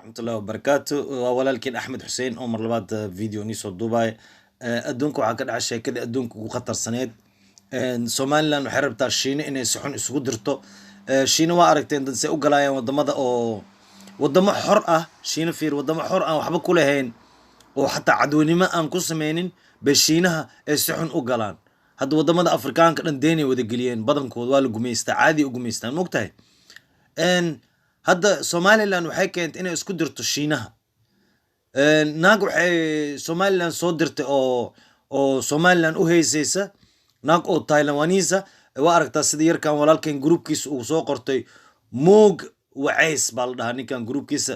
ورحمة الله وبركاته ولكن أحمد حسين أمر لبعض فيديو نيسو دبي أدونكو عقد عشاء كده أدونكو خطر سنة سوماليلاند waxay rabtaa Shiina inay si xun isugu dirto Shiina waa aragteen dad say u galayaan wadamada oo wadamo xor ah Shiina fiir wadamo xor ah waxba ku lahayn oo xataa cadweynimo aan ku sameynin bay Shiinaha ay si xun u galaan hadda wadamada Afrikaanka dhan deenay wada geliyeen badankooda waa la gumeystaa caadi u gumeystaan mogtahay hadda Somaliland waxay keentay inay isku dirto Shiinaha naag waxay Somaliland soo dirtay oo Somaliland u heysaysa naag oo Taiwanese waa aragtaa sida yarkan walaalkeen groupkiisa uu soo qortay Moog Waceys baa la dhahaa ninkan groupkiisa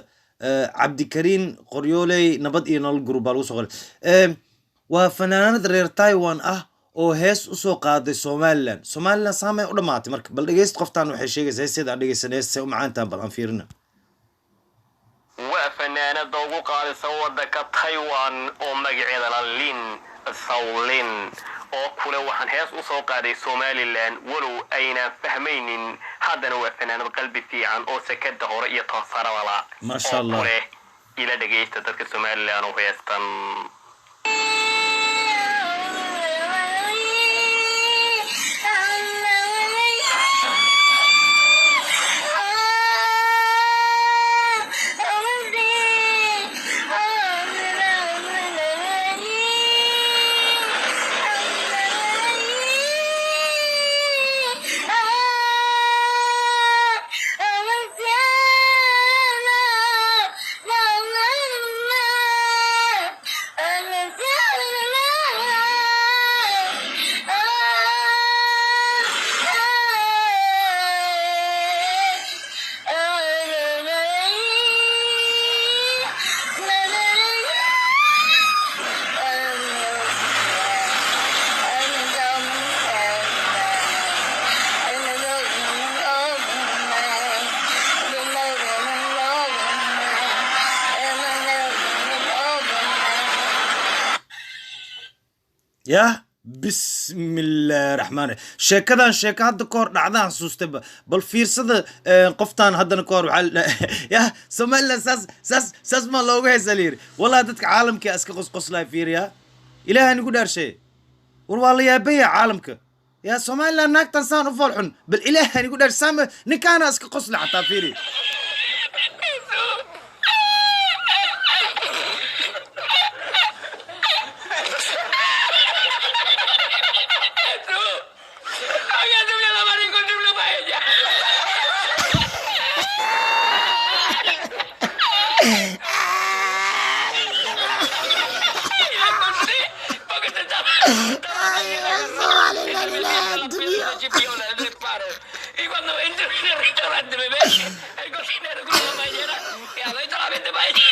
Cabdikariin Qoryooley nabad iyo nolol group baa lagu soo qoray waa fanaanad reer Taiwan ah oo hees u soo qaaday Somaliland saamay u dhamaatay marka bal dhageyst qoftaan waxay sheegaysaa sida aan dhageysanaysa u macaantaan bal aan fiirina waa fanaanad ugu qaalisan wadanka Taiwan oo magaceeda Lin Saolin oo kule waxaan hees u soo qaaday Somaliland walow ayna fahmaynin haddana waa fanaanad qalbi fiican oo sakada hore iyo taasara wala ma sha Allah ila dhageysta dadka Somaliland oo heestan يا بسم الله الرحمن الرحيم شيكدان شيك هذا كور دعدان سوستبا بل فيرسد قفتان هذا كور وحال يا سوماليلاند ساس ما لوغو هيسالير والله ددك عالمك اسك قصقص لا فيريا الهي نقول دار شيء والله يا بي عالمك يا سوماليلاند ناكتان سان وفرحن بالالهي نقول دار سام نكانا اسك قص حتى فيري Y cuando entro en el restaurante me ven, el cocinero con la bañera, y a veces la vende bañera.